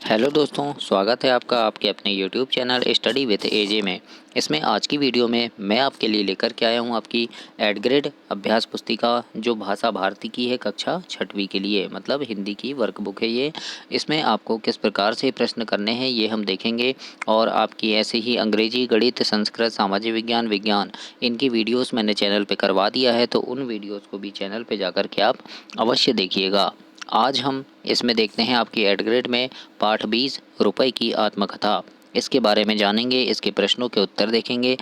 Hello दोस्तों, स्वागत है आपका आपके अपने यूट्यूब चैनल स्टडी विद एजे में। इसमें आज की वीडियो में मैं आपके लिए लेकर के आया हूं आपकी एड ग्रेड अभ्यास पुस्तिका जो भाषा भारती की है, कक्षा 6वीं के लिए, मतलब हिंदी की वर्कबुक है ये। इसमें आपको किस प्रकार से प्रश्न करने हैं ये हम देखेंगे, और आपकी ऐसे ही अंग्रेजी, गणित, संस्कृत, सामाजिक विज्ञान, विज्ञान इनकी वीडियोज़ मैंने चैनल पर करवा दिया है, तो उन वीडियोज़ को भी चैनल पर जा कर के आप अवश्य देखिएगा। आज हम इसमें देखते हैं आपकी एड ग्रेड में पाठ 20 रुपए की आत्मकथा। इसके बारे में जानेंगे, इसके प्रश्नों के उत्तर देखेंगे,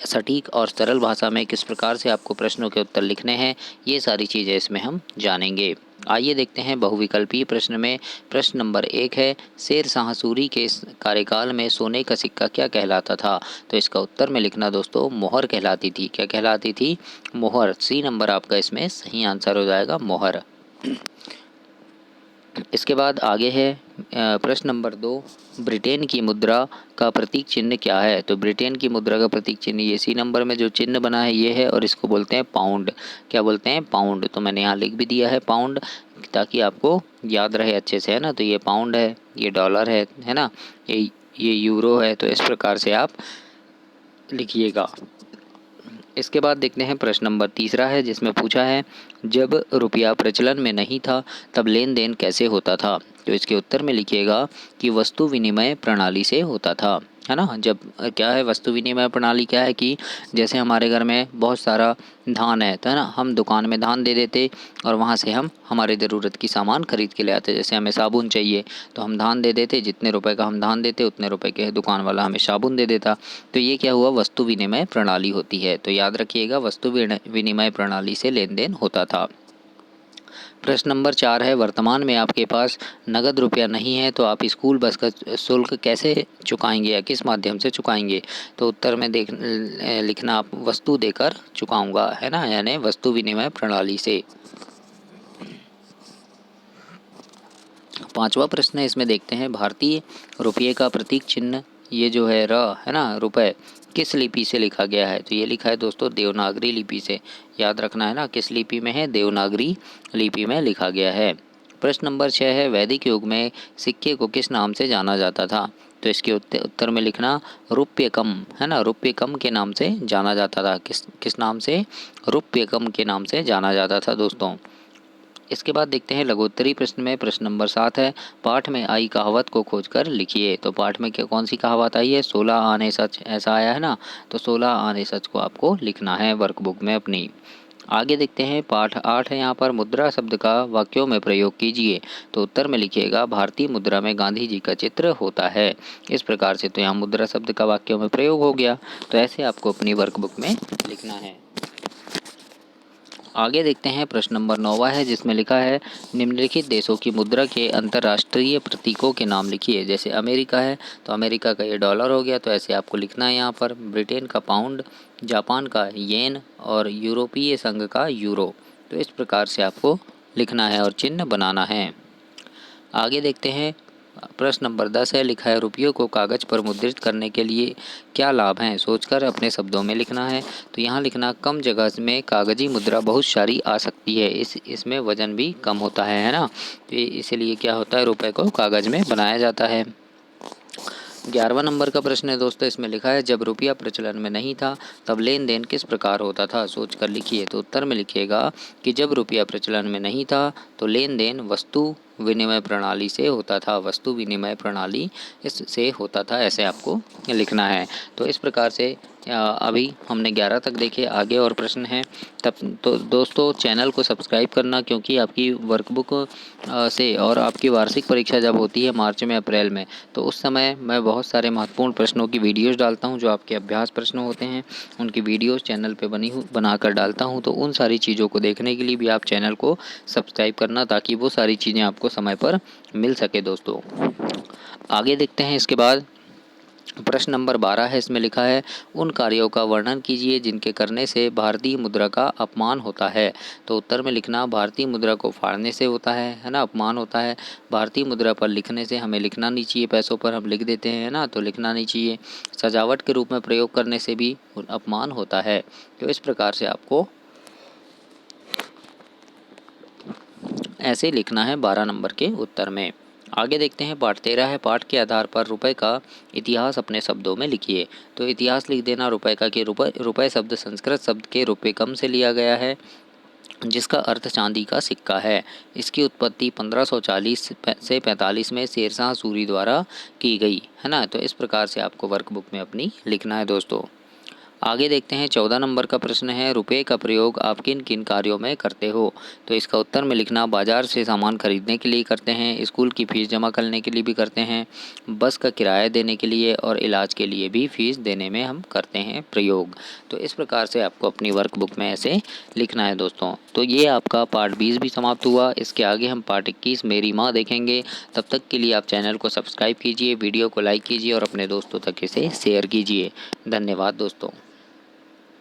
सटीक और सरल भाषा में किस प्रकार से आपको प्रश्नों के उत्तर लिखने हैं, ये सारी चीज़ें इसमें हम जानेंगे। आइए देखते हैं बहुविकल्पीय प्रश्न में। प्रश्न नंबर 1 है, शेर शाह सूरी के कार्यकाल में सोने का सिक्का क्या कहलाता था? तो इसका उत्तर में लिखना दोस्तों मोहर कहलाती थी। क्या कहलाती थी? मोहर। सी नंबर आपका इसमें सही आंसर हो जाएगा, मोहर। इसके बाद आगे है प्रश्न नंबर 2, ब्रिटेन की मुद्रा का प्रतीक चिन्ह क्या है? तो ब्रिटेन की मुद्रा का प्रतीक चिन्ह ये सी नंबर में जो चिन्ह बना है ये है, और इसको बोलते हैं पाउंड। क्या बोलते हैं? पाउंड। तो मैंने यहाँ लिख भी दिया है पाउंड, ताकि आपको याद रहे अच्छे से, है ना। तो ये पाउंड है, ये डॉलर है ना, ये यूरो है। तो इस प्रकार से आप लिखिएगा। इसके बाद देखते हैं प्रश्न नंबर 3 है, जिसमें पूछा है, जब रुपया प्रचलन में नहीं था तब लेन देन कैसे होता था? तो इसके उत्तर में लिखिएगा कि वस्तु विनिमय प्रणाली से होता था, है ना। जब क्या है वस्तु विनिमय प्रणाली? क्या है कि जैसे हमारे घर में बहुत सारा धान है, तो है ना, हम दुकान में धान दे देते और वहाँ से हम हमारे ज़रूरत की सामान खरीद के ले आते। जैसे हमें साबुन चाहिए तो हम धान दे देते, जितने रुपए का हम धान देते उतने रुपए के दुकान वाला हमें साबुन दे देता। तो ये क्या हुआ? वस्तु विनिमय प्रणाली होती है। तो याद रखिएगा, वस्तु विनिमय प्रणाली से लेन देन होता था। प्रश्न नंबर 4 है, वर्तमान में आपके पास नगद रुपया नहीं है तो आप स्कूल बस का शुल्क कैसे चुकाएंगे या किस माध्यम से चुकाएंगे? तो उत्तर में लिखना आप वस्तु देकर चुकाऊंगा, है ना, यानी वस्तु विनिमय प्रणाली से। 5वां प्रश्न है, इसमें देखते हैं, भारतीय रुपये का प्रतीक चिन्ह ये जो है है ना, रुपए, किस लिपि से लिखा गया है? तो ये लिखा है दोस्तों देवनागरी लिपि से। याद रखना है ना, किस लिपि में है? देवनागरी लिपि में लिखा गया है। प्रश्न नंबर 6 है, वैदिक युग में सिक्के को किस नाम से जाना जाता था? तो इसके उत्तर में लिखना रुप्यकम, है ना, रुप्यकम के नाम से जाना जाता था। किस नाम से? रुप्यकम के नाम से जाना जाता था दोस्तों। इसके बाद देखते हैं लघुत्तरी प्रश्न में। प्रश्न नंबर 7 है, पाठ में आई कहावत को खोजकर लिखिए। तो पाठ में क्या कौन सी कहावत आई है? 16 आने सच, ऐसा आया है ना। तो 16 आने सच को आपको लिखना है वर्कबुक में अपनी। आगे देखते हैं पाठ 8 है, यहाँ पर मुद्रा शब्द का वाक्यों में प्रयोग कीजिए। तो उत्तर में लिखिएगा, भारतीय मुद्रा में गांधी जी का चित्र होता है। इस प्रकार से तो यहाँ मुद्रा शब्द का वाक्यों में प्रयोग हो गया। तो ऐसे आपको अपनी वर्कबुक में लिखना है। आगे देखते हैं प्रश्न नंबर 9 है, जिसमें लिखा है, निम्नलिखित देशों की मुद्रा के अंतर्राष्ट्रीय प्रतीकों के नाम लिखिए। जैसे अमेरिका है तो अमेरिका का ये डॉलर हो गया, तो ऐसे आपको लिखना है यहाँ पर। ब्रिटेन का पाउंड, जापान का येन और यूरोपीय संघ का यूरो। तो इस प्रकार से आपको लिखना है और चिन्ह बनाना है। आगे देखते हैं प्रश्न नंबर 10 है, लिखा है, रुपयों को कागज पर मुद्रित करने के लिए क्या लाभ हैं? सोचकर अपने शब्दों में लिखना है। तो यहाँ लिखना, कम जगह में कागजी मुद्रा बहुत सारी आ सकती है, इसमें वजन भी कम होता है ना। तो इसीलिए क्या होता है, रुपए को कागज में बनाया जाता है। 11वां नंबर का प्रश्न है दोस्तों, इसमें लिखा है, जब रुपया प्रचलन में नहीं था तब लेन देन किस प्रकार होता था? सोच कर लिखिए। तो उत्तर में लिखिएगा कि जब रुपया प्रचलन में नहीं था तो लेन देन वस्तु विनिमय प्रणाली से होता था। वस्तु विनिमय प्रणाली इससे होता था, ऐसे आपको लिखना है। तो इस प्रकार से अभी हमने 11 तक देखे, आगे और प्रश्न हैं। तब तो दोस्तों चैनल को सब्सक्राइब करना, क्योंकि आपकी वर्कबुक से और आपकी वार्षिक परीक्षा जब होती है मार्च में, अप्रैल में, तो उस समय मैं बहुत सारे महत्वपूर्ण प्रश्नों की वीडियोज़ डालता हूं, जो आपके अभ्यास प्रश्न होते हैं उनकी वीडियोज़ चैनल पे बनाकर डालता हूं। तो उन सारी चीज़ों को देखने के लिए भी आप चैनल को सब्सक्राइब करना, ताकि वो सारी चीज़ें आपको समय पर मिल सके दोस्तों। आगे देखते हैं इसके बाद प्रश्न नंबर 12 है, इसमें लिखा है, उन कार्यों का वर्णन कीजिए जिनके करने से भारतीय मुद्रा का अपमान होता है। तो उत्तर में लिखना, भारतीय मुद्रा को फाड़ने से होता है ना, अपमान होता है। भारतीय मुद्रा पर लिखने से हमें लिखना नहीं चाहिए, पैसों पर हम लिख देते हैं ना, तो लिखना नहीं चाहिए। सजावट के रूप में प्रयोग करने से भी अपमान होता है। तो इस प्रकार से आपको ऐसे लिखना है 12 नंबर के उत्तर में। आगे देखते हैं पाठ 13 है। पाठ के आधार पर रुपए का इतिहास अपने शब्दों में लिखिए। तो इतिहास लिख देना रुपए का कि रुपए शब्द संस्कृत शब्द के रुपये से लिया गया है, जिसका अर्थ चांदी का सिक्का है। इसकी उत्पत्ति 1540 से 45 में शेरशाह सूरी द्वारा की गई है ना। तो इस प्रकार से आपको वर्कबुक में अपनी लिखना है दोस्तों। आगे देखते हैं 14 नंबर का प्रश्न है, रुपए का प्रयोग आप किन किन कार्यों में करते हो। तो इसका उत्तर में लिखना बाजार से सामान खरीदने के लिए करते हैं, स्कूल की फ़ीस जमा करने के लिए भी करते हैं, बस का किराया देने के लिए और इलाज के लिए भी फ़ीस देने में हम करते हैं प्रयोग। तो इस प्रकार से आपको अपनी वर्कबुक में ऐसे लिखना है दोस्तों। तो ये आपका पार्ट 20 भी समाप्त हुआ। इसके आगे हम पार्ट 21 मेरी माँ देखेंगे। तब तक के लिए आप चैनल को सब्सक्राइब कीजिए, वीडियो को लाइक कीजिए और अपने दोस्तों तक इसे शेयर कीजिए। धन्यवाद दोस्तों।